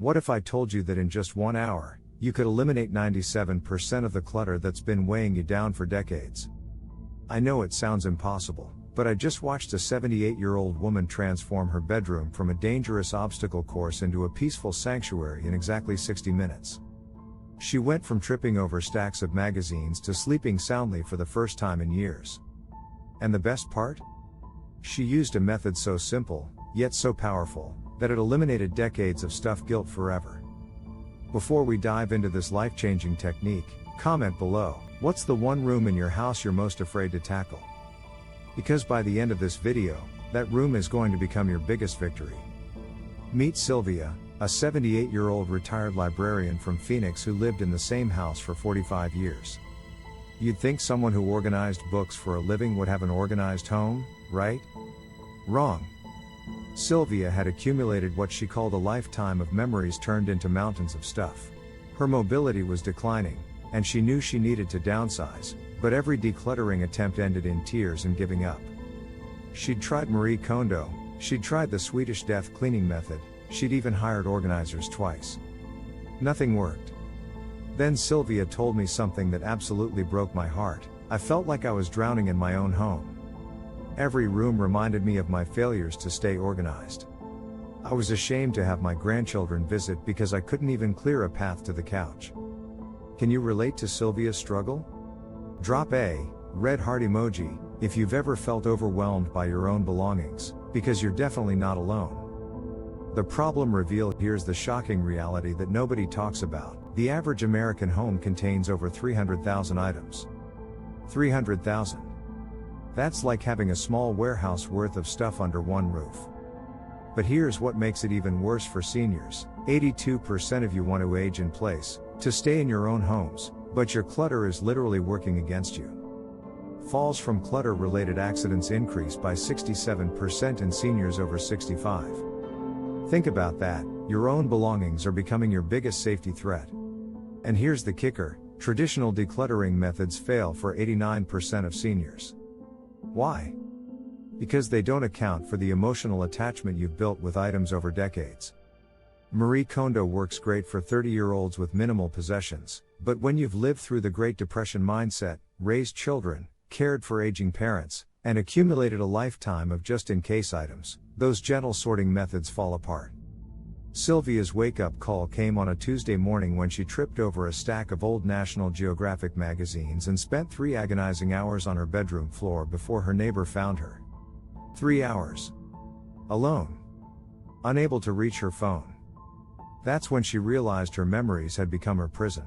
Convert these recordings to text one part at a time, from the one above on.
What if I told you that in just 1 hour, you could eliminate 97% of the clutter that's been weighing you down for decades? I know it sounds impossible, but I just watched a 78-year-old woman transform her bedroom from a dangerous obstacle course into a peaceful sanctuary in exactly 60 minutes. She went from tripping over stacks of magazines to sleeping soundly for the first time in years. And the best part? She used a method so simple, yet so powerful, that it eliminated decades of stuff guilt forever. Before we dive into this life-changing technique, comment below, what's the one room in your house you're most afraid to tackle? Because by the end of this video, that room is going to become your biggest victory. Meet Sylvia, a 78-year-old retired librarian from Phoenix who lived in the same house for 45 years. You'd think someone who organized books for a living would have an organized home, right? Wrong. Sylvia had accumulated what she called a lifetime of memories turned into mountains of stuff. Her mobility was declining, and she knew she needed to downsize, but every decluttering attempt ended in tears and giving up. She'd tried Marie Kondo, she'd tried the Swedish death cleaning method, she'd even hired organizers twice. Nothing worked. Then Sylvia told me something that absolutely broke my heart. I felt like I was drowning in my own home. Every room reminded me of my failures to stay organized. I was ashamed to have my grandchildren visit because I couldn't even clear a path to the couch. Can you relate to Sylvia's struggle? Drop a red heart emoji if you've ever felt overwhelmed by your own belongings, because you're definitely not alone. The problem revealed. Here's the shocking reality that nobody talks about. The average American home contains over 300,000 items. 300,000. That's like having a small warehouse worth of stuff under one roof. But here's what makes it even worse for seniors. 82% of you want to age in place, to stay in your own homes, but your clutter is literally working against you. Falls from clutter-related accidents increased by 67% in seniors over 65. Think about that, your own belongings are becoming your biggest safety threat. And here's the kicker, traditional decluttering methods fail for 89% of seniors. Why? Because they don't account for the emotional attachment you've built with items over decades. Marie Kondo works great for 30-year-olds with minimal possessions, but when you've lived through the Great Depression mindset, raised children, cared for aging parents, and accumulated a lifetime of just-in-case items, those gentle sorting methods fall apart. Sylvia's wake-up call came on a Tuesday morning when she tripped over a stack of old National Geographic magazines and spent 3 agonizing hours on her bedroom floor before her neighbor found her. 3 hours. Alone. Unable to reach her phone. That's when she realized her memories had become her prison.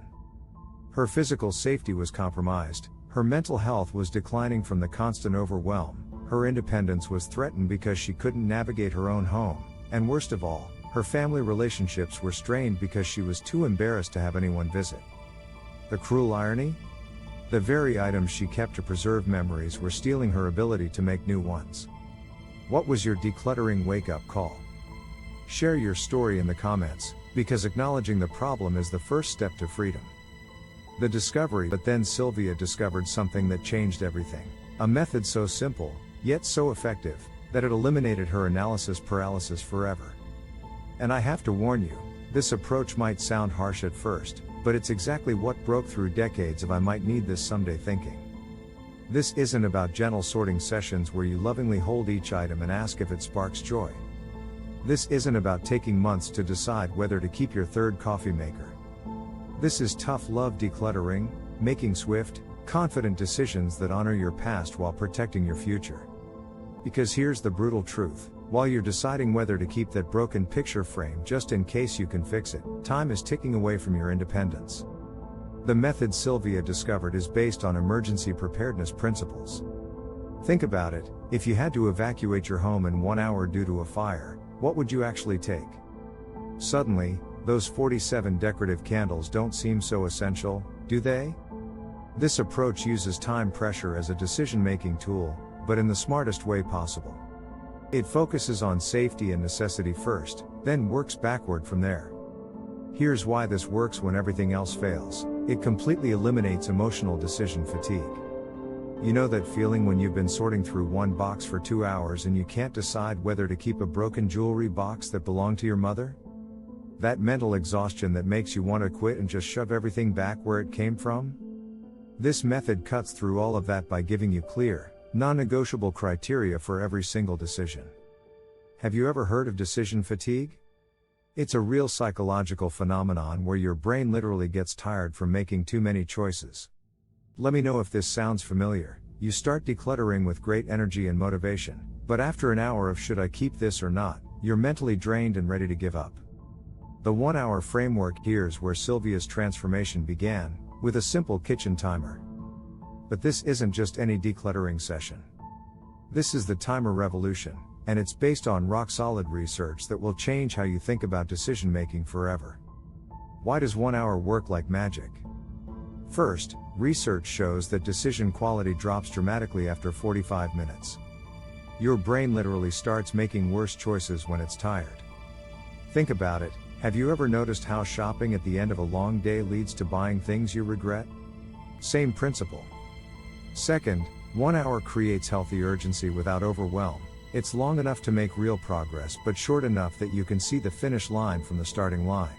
Her physical safety was compromised, her mental health was declining from the constant overwhelm, her independence was threatened because she couldn't navigate her own home, and worst of all, her family relationships were strained because she was too embarrassed to have anyone visit. The cruel irony? The very items she kept to preserve memories were stealing her ability to make new ones. What was your decluttering wake-up call? Share your story in the comments, because acknowledging the problem is the first step to freedom. The discovery. But then Sylvia discovered something that changed everything. A method so simple, yet so effective, that it eliminated her analysis paralysis forever. And I have to warn you, this approach might sound harsh at first, but it's exactly what broke through decades of "I might need this someday" thinking. This isn't about gentle sorting sessions where you lovingly hold each item and ask if it sparks joy. This isn't about taking months to decide whether to keep your third coffee maker. This is tough love decluttering, making swift, confident decisions that honor your past while protecting your future. Because here's the brutal truth. While you're deciding whether to keep that broken picture frame just in case you can fix it, time is ticking away from your independence. The method Sylvia discovered is based on emergency preparedness principles. Think about it, if you had to evacuate your home in 1 hour due to a fire, what would you actually take? Suddenly, those 47 decorative candles don't seem so essential, do they? This approach uses time pressure as a decision-making tool, but in the smartest way possible. It focuses on safety and necessity first, then works backward from there. Here's why this works when everything else fails. It completely eliminates emotional decision fatigue. You know that feeling when you've been sorting through one box for 2 hours and you can't decide whether to keep a broken jewelry box that belonged to your mother? That mental exhaustion that makes you want to quit and just shove everything back where it came from? This method cuts through all of that by giving you clear, non-negotiable criteria for every single decision. Have you ever heard of decision fatigue? It's a real psychological phenomenon where your brain literally gets tired from making too many choices. Let me know if this sounds familiar. You start decluttering with great energy and motivation, but after an hour of should I keep this or not, you're mentally drained and ready to give up. The 1 hour framework, here's where Sylvia's transformation began, with a simple kitchen timer. But this isn't just any decluttering session. This is the timer revolution, and it's based on rock-solid research that will change how you think about decision-making forever. Why does 1 hour work like magic? First, research shows that decision quality drops dramatically after 45 minutes. Your brain literally starts making worse choices when it's tired. Think about it, have you ever noticed how shopping at the end of a long day leads to buying things you regret? Same principle. Second, 1 hour creates healthy urgency without overwhelm. It's long enough to make real progress but short enough that you can see the finish line from the starting line.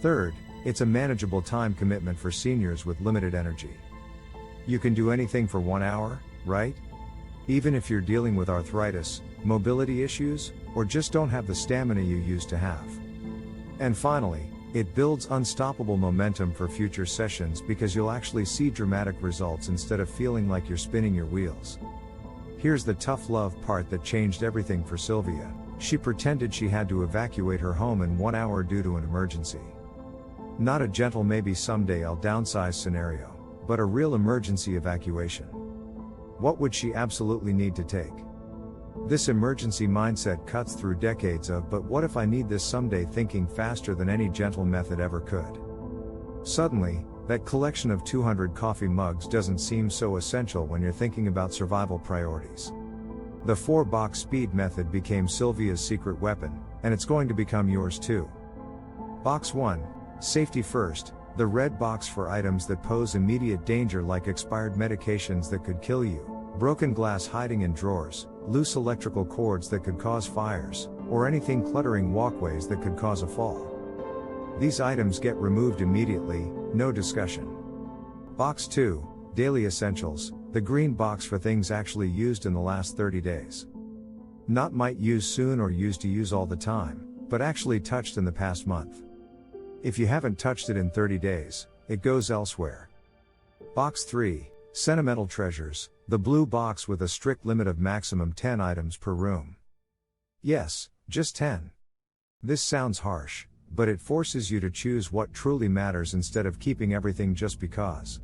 Third, it's a manageable time commitment for seniors with limited energy. You can do anything for 1 hour, right? Even if you're dealing with arthritis, mobility issues, or just don't have the stamina you used to have. And finally, it builds unstoppable momentum for future sessions because you'll actually see dramatic results instead of feeling like you're spinning your wheels. Here's the tough love part that changed everything for Sylvia. She pretended she had to evacuate her home in 1 hour due to an emergency. Not a gentle maybe someday I'll downsize scenario, but a real emergency evacuation. What would she absolutely need to take? This emergency mindset cuts through decades of "but what if I need this someday" thinking faster than any gentle method ever could. Suddenly, that collection of 200 coffee mugs doesn't seem so essential when you're thinking about survival priorities. The 4-box speed method became Sylvia's secret weapon, and it's going to become yours too. Box 1. Safety first, the red box for items that pose immediate danger like expired medications that could kill you, broken glass hiding in drawers, loose electrical cords that could cause fires, or anything cluttering walkways that could cause a fall. These items get removed immediately, no discussion. Box 2, daily essentials, the green box for things actually used in the last 30 days. Not might use soon or used to use all the time, but actually touched in the past month. If you haven't touched it in 30 days, it goes elsewhere. Box 3, sentimental treasures, the blue box with a strict limit of maximum 10 items per room. Yes, just 10. This sounds harsh, but it forces you to choose what truly matters instead of keeping everything just because.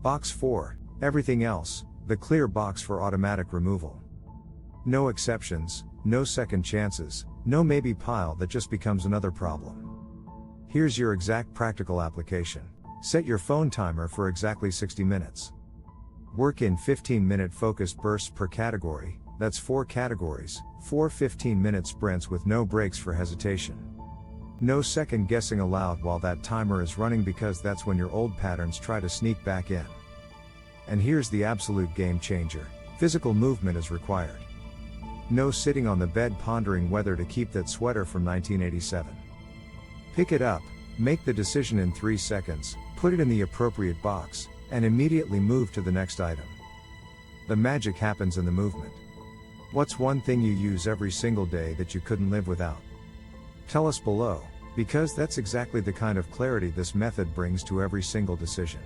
Box 4, everything else, the clear box for automatic removal. No exceptions, no second chances, no maybe pile that just becomes another problem. Here's your exact practical application. Set your phone timer for exactly 60 minutes. Work in 15-minute focused bursts per category, that's 4 categories, 4 15-minute sprints with no breaks for hesitation. No second guessing allowed while that timer is running because that's when your old patterns try to sneak back in. And here's the absolute game changer, physical movement is required. No sitting on the bed pondering whether to keep that sweater from 1987. Pick it up, make the decision in 3 seconds, put it in the appropriate box, and immediately move to the next item. The magic happens in the movement. What's one thing you use every single day that you couldn't live without? Tell us below, because that's exactly the kind of clarity this method brings to every single decision.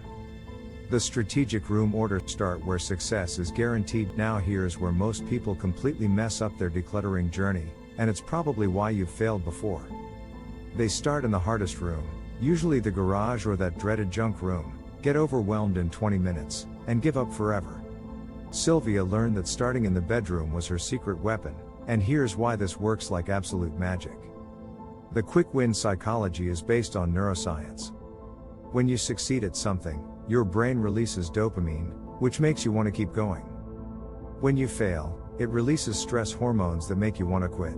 The strategic room order, start where success is guaranteed. Now here's where most people completely mess up their decluttering journey, and it's probably why you've failed before. They start in the hardest room, usually the garage or that dreaded junk room, get overwhelmed in 20 minutes, and give up forever. Sylvia learned that starting in the bedroom was her secret weapon, and here's why this works like absolute magic. The quick win psychology is based on neuroscience. When you succeed at something, your brain releases dopamine, which makes you want to keep going. When you fail, it releases stress hormones that make you want to quit.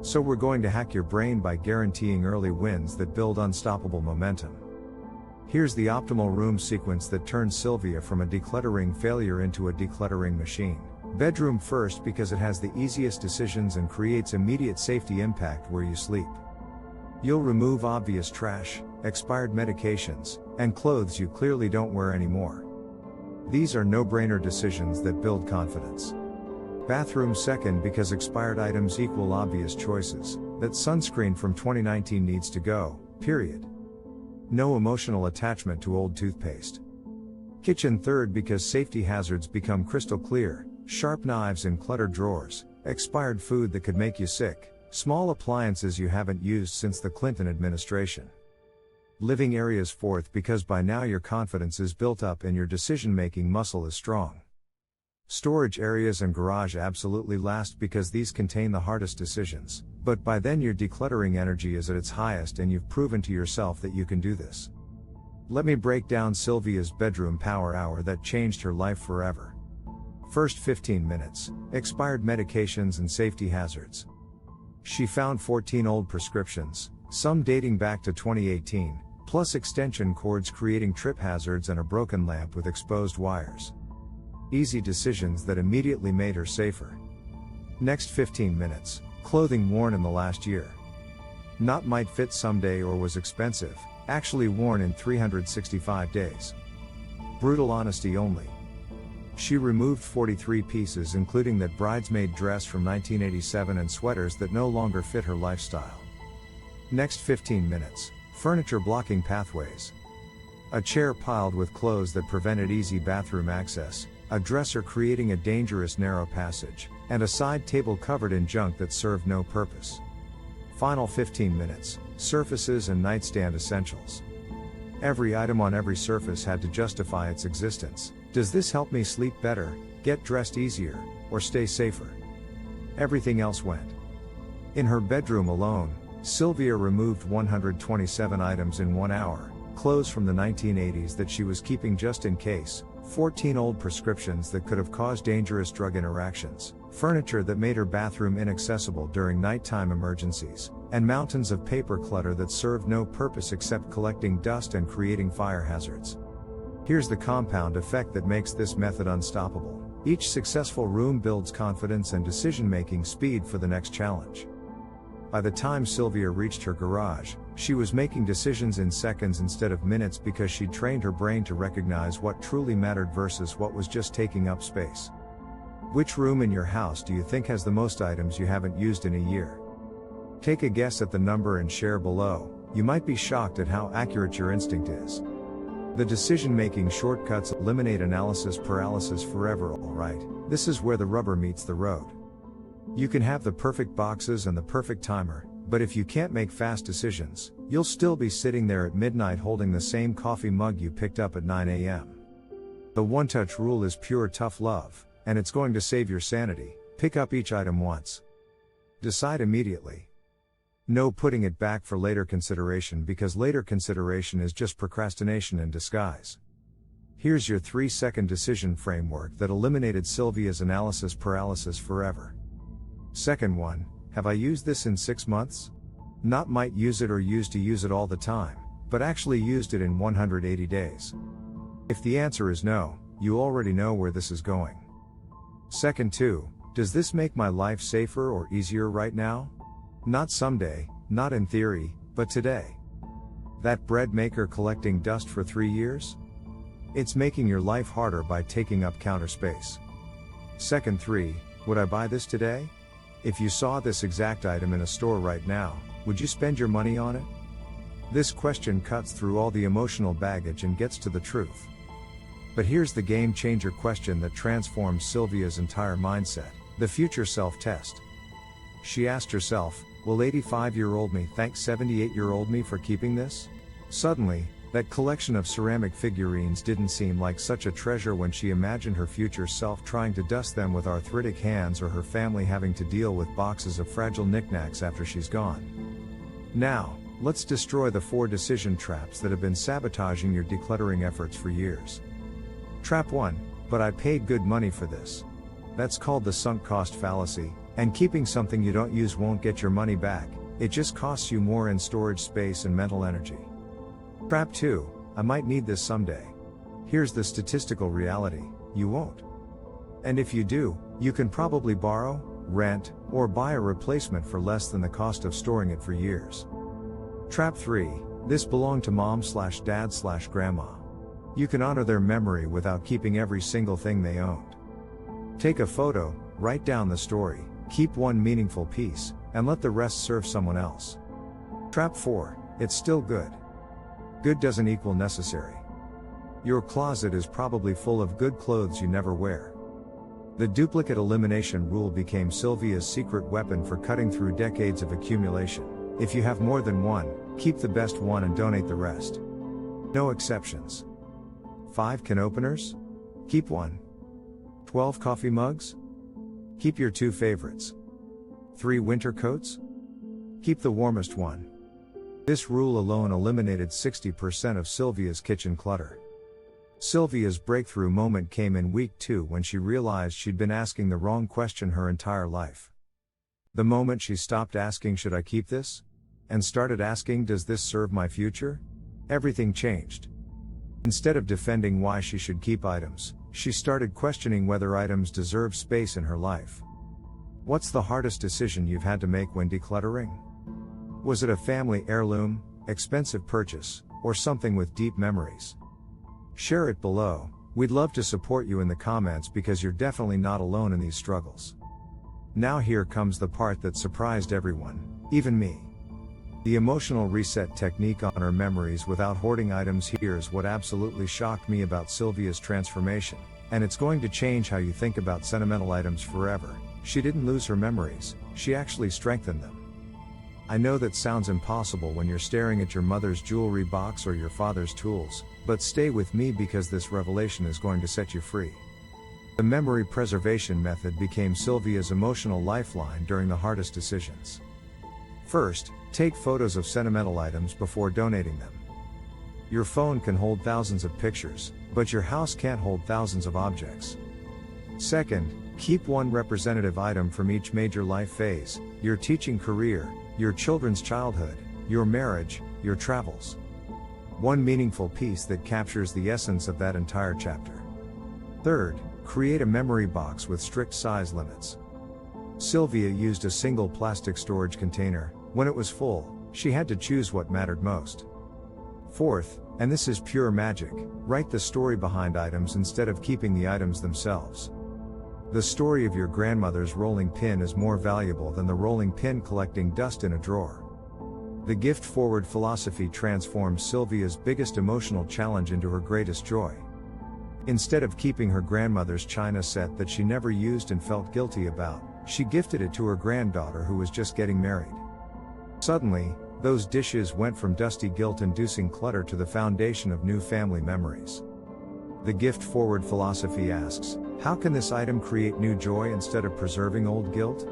So we're going to hack your brain by guaranteeing early wins that build unstoppable momentum. Here's the optimal room sequence that turns Sylvia from a decluttering failure into a decluttering machine. Bedroom first because it has the easiest decisions and creates immediate safety impact where you sleep. You'll remove obvious trash, expired medications, and clothes you clearly don't wear anymore. These are no-brainer decisions that build confidence. Bathroom second, because expired items equal obvious choices. That sunscreen from 2019 needs to go, period. No emotional attachment to old toothpaste. Kitchen third, because safety hazards become crystal clear. Sharp knives in cluttered drawers, expired food that could make you sick, small appliances you haven't used since the Clinton administration. Living areas fourth, because by now your confidence is built up and your decision-making muscle is strong. Storage areas and garage absolutely last, because these contain the hardest decisions, but by then your decluttering energy is at its highest and you've proven to yourself that you can do this. Let me break down Sylvia's bedroom power hour that changed her life forever. First 15 minutes, expired medications and safety hazards. She found 14 old prescriptions, some dating back to 2018, plus extension cords creating trip hazards and a broken lamp with exposed wires. Easy decisions that immediately made her safer. Next 15 minutes, clothing worn in the last year. Not might fit someday or was expensive, actually worn in 365 days. Brutal honesty only. She removed 43 pieces, including that bridesmaid dress from 1987 and sweaters that no longer fit her lifestyle. Next 15 minutes, furniture blocking pathways. A chair piled with clothes that prevented easy bathroom access, a dresser creating a dangerous narrow passage, and a side table covered in junk that served no purpose. Final 15 minutes, surfaces and nightstand essentials. Every item on every surface had to justify its existence. Does this help me sleep better, get dressed easier, or stay safer? Everything else went. In her bedroom alone, Sylvia removed 127 items in 1 hour, clothes from the 1980s that she was keeping just in case, 14 old prescriptions that could have caused dangerous drug interactions, furniture that made her bathroom inaccessible during nighttime emergencies, and mountains of paper clutter that served no purpose except collecting dust and creating fire hazards. Here's the compound effect that makes this method unstoppable. Each successful room builds confidence and decision-making speed for the next challenge. By the time Sylvia reached her garage, she was making decisions in seconds instead of minutes, because she'd trained her brain to recognize what truly mattered versus what was just taking up space. Which room in your house do you think has the most items you haven't used in a year? Take a guess at the number and share below. You might be shocked at how accurate your instinct is. The decision-making shortcuts eliminate analysis paralysis forever. Alright, this is where the rubber meets the road. You can have the perfect boxes and the perfect timer, but if you can't make fast decisions, you'll still be sitting there at midnight holding the same coffee mug you picked up at 9 a.m. The one-touch rule is pure tough love, and it's going to save your sanity. Pick up each item once. Decide immediately. No putting it back for later consideration, because later consideration is just procrastination in disguise. Here's your 3-second decision framework that eliminated Sylvia's analysis paralysis forever. Second one, have I used this in 6 months? Not might use it or used to use it all the time, but actually used it in 180 days. If the answer is no, you already know where this is going. Second two, does this make my life safer or easier right now? Not someday, not in theory, but today. That bread maker collecting dust for 3 years? It's making your life harder by taking up counter space. Second three, would I buy this today? If you saw this exact item in a store right now, would you spend your money on it? This question cuts through all the emotional baggage and gets to the truth. But here's the game-changer question that transforms Sylvia's entire mindset, the future self-test. She asked herself, will 85-year-old me thank 78-year-old me for keeping this? Suddenly, that collection of ceramic figurines didn't seem like such a treasure when she imagined her future self trying to dust them with arthritic hands, or her family having to deal with boxes of fragile knickknacks after she's gone. Now, let's destroy the 4 decision traps that have been sabotaging your decluttering efforts for years. Trap 1, but I paid good money for this. That's called the sunk cost fallacy, and keeping something you don't use won't get your money back, it just costs you more in storage space and mental energy. Trap 2, I might need this someday. Here's the statistical reality, you won't. And if you do, you can probably borrow, rent, or buy a replacement for less than the cost of storing it for years. Trap 3. This belonged to mom/dad/grandma. You can honor their memory without keeping every single thing they owned. Take a photo, write down the story, keep one meaningful piece, and let the rest serve someone else. Trap 4. It's still good. Good doesn't equal necessary. Your closet is probably full of good clothes you never wear. The duplicate elimination rule became Sylvia's secret weapon for cutting through decades of accumulation. If you have more than one, keep the best one and donate the rest. No exceptions. 5 can openers? Keep one. 12 coffee mugs? Keep your 2 favorites. 3 winter coats? Keep the warmest one. This rule alone eliminated 60% of Sylvia's kitchen clutter. Sylvia's breakthrough moment came in week 2 when she realized she'd been asking the wrong question her entire life. The moment she stopped asking, "Should I keep this?" and started asking, "Does this serve my future?" everything changed. Instead of defending why she should keep items, she started questioning whether items deserve space in her life. What's the hardest decision you've had to make when decluttering? Was it a family heirloom, expensive purchase, or something with deep memories? Share it below. We'd love to support you in the comments because you're definitely not alone in these struggles. Now here comes the part that surprised everyone, even me. The emotional reset technique on her memories without hoarding items. Here's what absolutely shocked me about Sylvia's transformation, and it's going to change how you think about sentimental items forever. She didn't lose her memories, she actually strengthened them. I know that sounds impossible when you're staring at your mother's jewelry box or your father's tools, but stay with me because this revelation is going to set you free. The memory preservation method became Sylvia's emotional lifeline during the hardest decisions. First, take photos of sentimental items before donating them. Your phone can hold thousands of pictures, but your house can't hold thousands of objects. Second, keep one representative item from each major life phase: your teaching career, your children's childhood, your marriage, your travels. One meaningful piece that captures the essence of that entire chapter. Third, create a memory box with strict size limits. Sylvia used a single plastic storage container. When it was full, she had to choose what mattered most. Fourth, and this is pure magic, write the story behind items instead of keeping the items themselves. The story of your grandmother's rolling pin is more valuable than the rolling pin collecting dust in a drawer. The gift-forward philosophy transformed Sylvia's biggest emotional challenge into her greatest joy. Instead of keeping her grandmother's china set that she never used and felt guilty about, she gifted it to her granddaughter who was just getting married. Suddenly, those dishes went from dusty guilt-inducing clutter to the foundation of new family memories. The gift-forward philosophy asks, how can this item create new joy instead of preserving old guilt?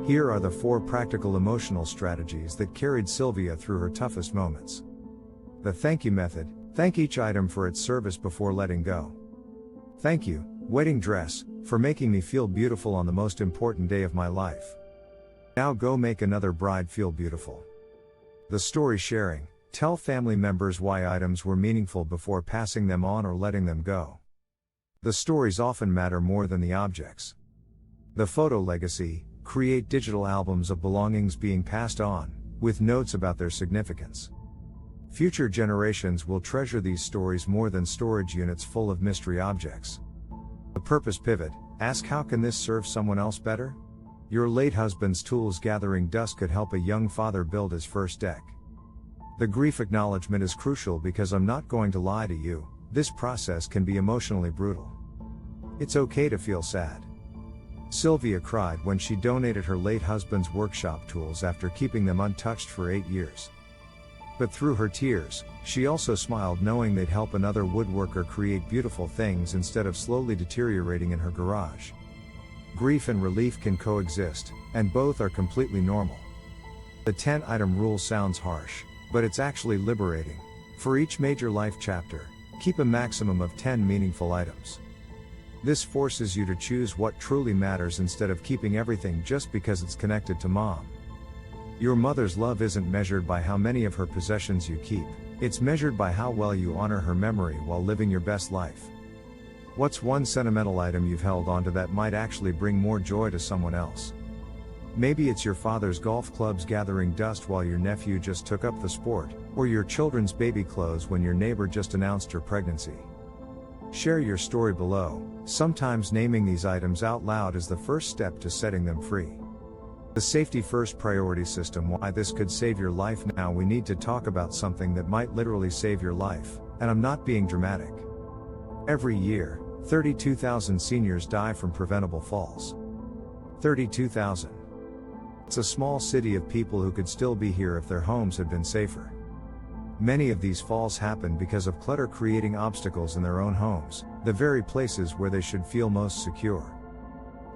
Here are the 4 practical emotional strategies that carried Sylvia through her toughest moments. The thank you method: thank each item for its service before letting go. Thank you, wedding dress, for making me feel beautiful on the most important day of my life. Now go make another bride feel beautiful. The story sharing: tell family members why items were meaningful before passing them on or letting them go. The stories often matter more than the objects. The photo legacy: create digital albums of belongings being passed on, with notes about their significance. Future generations will treasure these stories more than storage units full of mystery objects. The purpose pivot: ask, how can this serve someone else better? Your late husband's tools gathering dust could help a young father build his first deck. The grief acknowledgement is crucial because I'm not going to lie to you, this process can be emotionally brutal. It's okay to feel sad. Sylvia cried when she donated her late husband's workshop tools after keeping them untouched for 8 years. But through her tears, she also smiled knowing they'd help another woodworker create beautiful things instead of slowly deteriorating in her garage. Grief and relief can coexist, and both are completely normal. The 10-item rule sounds harsh, but it's actually liberating. For each major life chapter, keep a maximum of 10 meaningful items. This forces you to choose what truly matters instead of keeping everything just because it's connected to mom. Your mother's love isn't measured by how many of her possessions you keep, it's measured by how well you honor her memory while living your best life. What's one sentimental item you've held onto that might actually bring more joy to someone else? Maybe it's your father's golf clubs gathering dust while your nephew just took up the sport, or your children's baby clothes when your neighbor just announced her pregnancy. Share your story below. Sometimes naming these items out loud is the first step to setting them free. The safety first priority system. Why this could save your life. Now we need to talk about something that might literally save your life, and I'm not being dramatic. Every year, 32,000 seniors die from preventable falls. 32,000. It's a small city of people who could still be here if their homes had been safer. Many of these falls happen because of clutter creating obstacles in their own homes, the very places where they should feel most secure.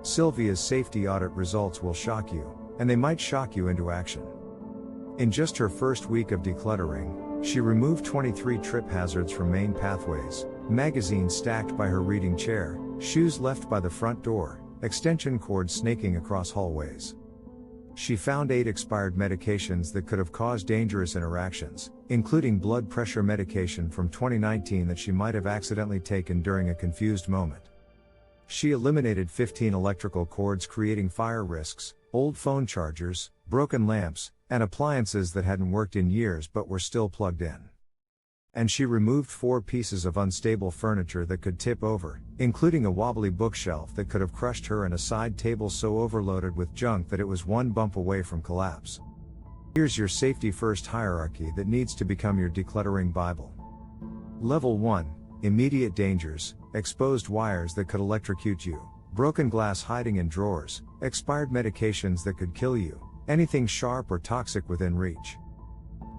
Sylvia's safety audit results will shock you, and they might shock you into action. In just her first week of decluttering, she removed 23 trip hazards from main pathways, magazines stacked by her reading chair, shoes left by the front door, extension cords snaking across hallways. She found 8 expired medications that could have caused dangerous interactions, including blood pressure medication from 2019 that she might have accidentally taken during a confused moment. She eliminated 15 electrical cords creating fire risks, old phone chargers, broken lamps, and appliances that hadn't worked in years but were still plugged in. And she removed 4 pieces of unstable furniture that could tip over, including a wobbly bookshelf that could have crushed her and a side table so overloaded with junk that it was one bump away from collapse. Here's your safety first hierarchy that needs to become your decluttering Bible. Level 1. Immediate dangers, exposed wires that could electrocute you, broken glass hiding in drawers, expired medications that could kill you, anything sharp or toxic within reach.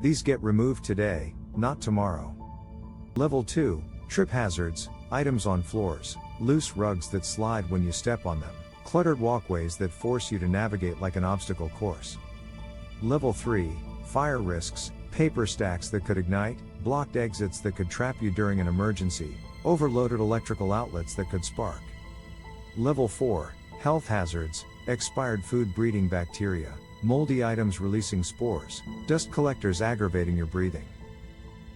These get removed today, not tomorrow. Level 2. Trip hazards, items on floors, loose rugs that slide when you step on them, cluttered walkways that force you to navigate like an obstacle course. Level 3. Fire risks, paper stacks that could ignite, blocked exits that could trap you during an emergency, overloaded electrical outlets that could spark. Level 4. Health hazards, expired food breeding bacteria, moldy items releasing spores, dust collectors aggravating your breathing.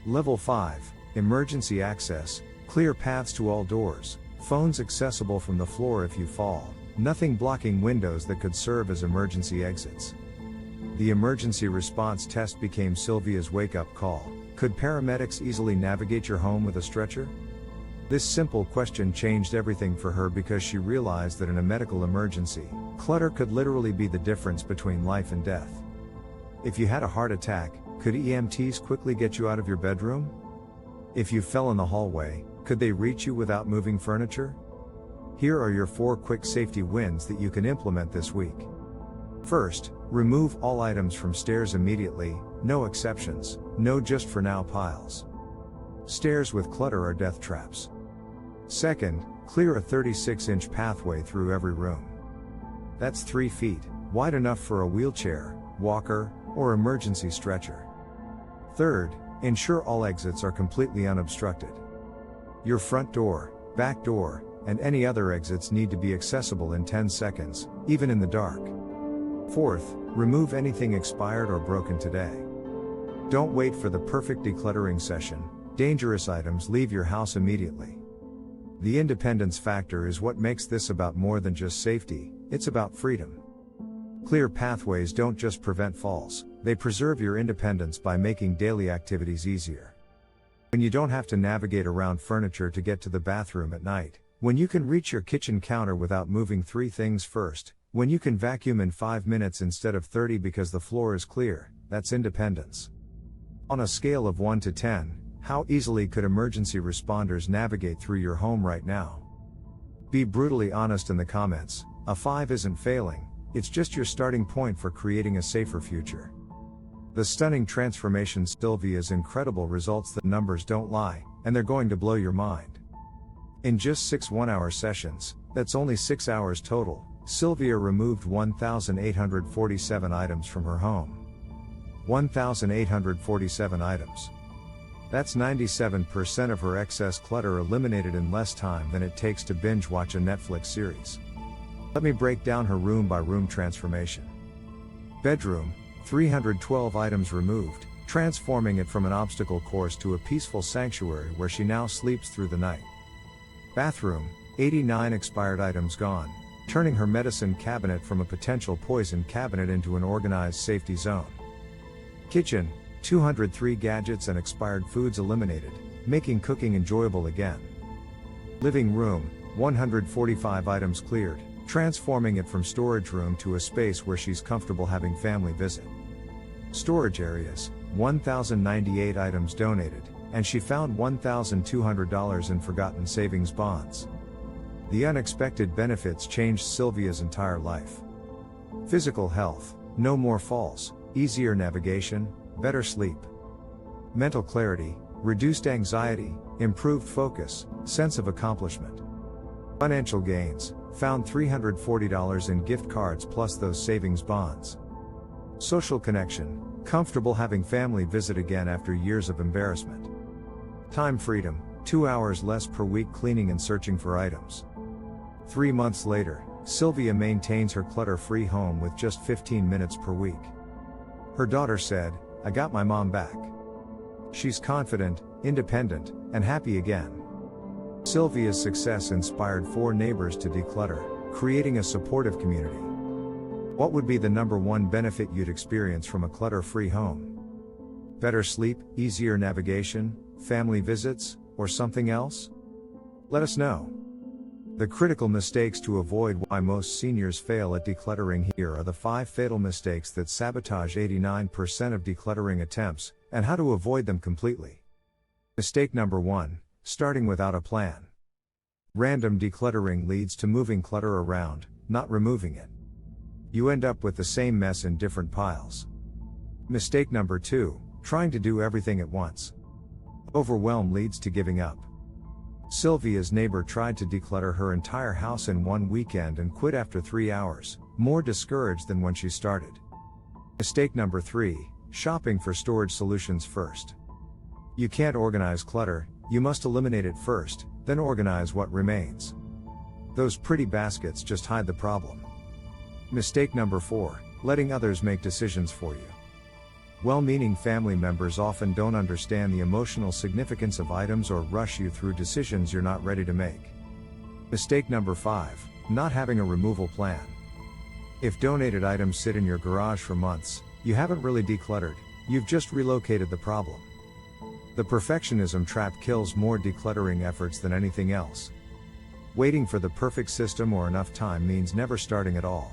Level 5. Emergency access, clear paths to all doors, phones accessible from the floor if you fall, nothing blocking windows that could serve as emergency exits. The emergency response test became Sylvia's wake-up call. Could paramedics easily navigate your home with a stretcher? This simple question changed everything for her because she realized that in a medical emergency, clutter could literally be the difference between life and death. If you had a heart attack, could EMTs quickly get you out of your bedroom? If you fell in the hallway, could they reach you without moving furniture? Here are your 4 quick safety wins that you can implement this week. First, remove all items from stairs immediately, no exceptions, no just for now piles. Stairs with clutter are death traps. Second, clear a 36-inch pathway through every room. That's 3 feet, wide enough for a wheelchair, walker, or emergency stretcher. Third, ensure all exits are completely unobstructed. Your front door, back door, and any other exits need to be accessible in 10 seconds, even in the dark. Fourth, remove anything expired or broken today. Don't wait for the perfect decluttering session. Dangerous items leave your house immediately. The independence factor is what makes this about more than just safety, it's about freedom. Clear pathways don't just prevent falls, they preserve your independence by making daily activities easier. When you don't have to navigate around furniture to get to the bathroom at night, when you can reach your kitchen counter without moving 3 things first, when you can vacuum in 5 minutes instead of 30 because the floor is clear, that's independence. On a scale of 1 to 10, how easily could emergency responders navigate through your home right now? Be brutally honest in the comments. A 5 isn't failing, it's just your starting point for creating a safer future. The stunning transformation. Sylvia's incredible results. The numbers don't lie, and they're going to blow your mind. In just 6 one-hour sessions, that's only 6 hours total, Sylvia removed 1,847 items from her home. 1,847 items. That's 97% of her excess clutter eliminated in less time than it takes to binge watch a Netflix series. Let me break down her room by room transformation. Bedroom, 312 items removed, transforming it from an obstacle course to a peaceful sanctuary where she now sleeps through the night. Bathroom, 89 expired items gone, turning her medicine cabinet from a potential poison cabinet into an organized safety zone. Kitchen, 203 gadgets and expired foods eliminated, making cooking enjoyable again. Living room, 145 items cleared, transforming it from storage room to a space where she's comfortable having family visit. Storage areas, 1,098 items donated, and she found $1,200 in forgotten savings bonds. The unexpected benefits changed Sylvia's entire life. Physical health, no more falls, easier navigation, better sleep. Mental clarity, reduced anxiety, improved focus, sense of accomplishment. Financial gains, found $340 in gift cards plus those savings bonds. Social connection, comfortable having family visit again after years of embarrassment. Time freedom, 2 hours less per week cleaning and searching for items. 3 months later, Sylvia maintains her clutter-free home with just 15 minutes per week. Her daughter said, "I got my mom back. She's confident, independent, and happy again." Sylvia's success inspired 4 neighbors to declutter, creating a supportive community. What would be the number 1 benefit you'd experience from a clutter-free home? Better sleep, easier navigation, family visits, or something else? Let us know. The critical mistakes to avoid. Why most seniors fail at decluttering. Here are the 5 fatal mistakes that sabotage 89% of decluttering attempts, and how to avoid them completely. Mistake number 1, starting without a plan. Random decluttering leads to moving clutter around, not removing it. You end up with the same mess in different piles. Mistake number 2, trying to do everything at once. Overwhelm leads to giving up. Sylvia's neighbor tried to declutter her entire house in one weekend and quit after 3 hours, more discouraged than when she started. Mistake number 3, shopping for storage solutions first. You can't organize clutter, you must eliminate it first, then organize what remains. Those pretty baskets just hide the problem. Mistake number 4, letting others make decisions for you. Well-meaning family members often don't understand the emotional significance of items or rush you through decisions you're not ready to make. Mistake number 5, not having a removal plan. If donated items sit in your garage for months, you haven't really decluttered, you've just relocated the problem. The perfectionism trap kills more decluttering efforts than anything else. Waiting for the perfect system or enough time means never starting at all.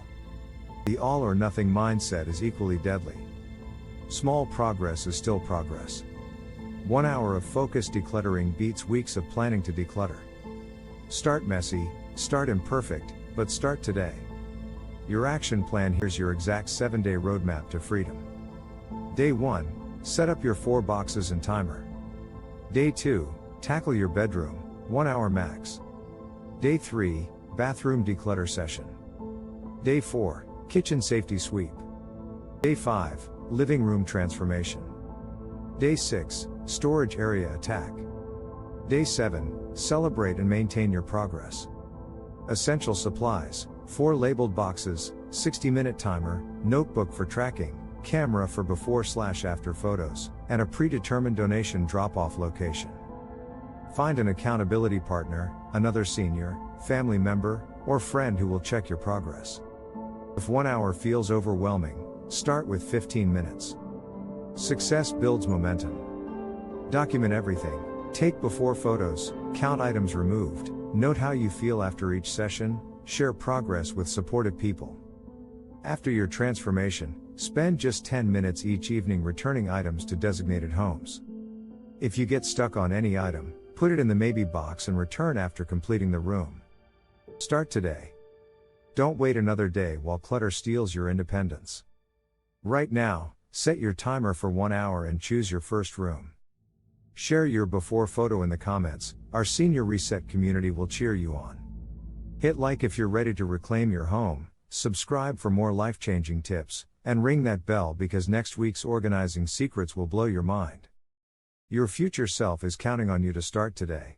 The all or nothing mindset is equally deadly. Small progress is still progress. 1 hour of focused decluttering beats weeks of planning to declutter. Start messy, start imperfect, but start today. Your action plan. Here's your exact 7-day roadmap to freedom. Day 1, set up your 4 boxes and timer. Day 2, tackle your bedroom, 1 hour max. Day 3, bathroom declutter session. Day 4, kitchen safety sweep. Day 5, living room transformation. Day 6, storage area attack. Day 7, celebrate and maintain your progress. Essential supplies, 4 labeled boxes, 60-minute timer, notebook for tracking, camera for before/after photos, and a predetermined donation drop-off location. Find an accountability partner, another senior, family member, or friend who will check your progress. If 1 hour feels overwhelming, start with 15 minutes. Success builds momentum. Document everything. Take before photos, count items removed, note how you feel after each session, share progress with supportive people. After your transformation, spend just 10 minutes each evening returning items to designated homes. If you get stuck on any item, put it in the maybe box and return after completing the room. Start today. Don't wait another day while clutter steals your independence. Right now, set your timer for 1 hour and choose your first room. Share your before photo in the comments, our senior reset community will cheer you on. Hit like if you're ready to reclaim your home, subscribe for more life-changing tips, and ring that bell because next week's organizing secrets will blow your mind. Your future self is counting on you to start today.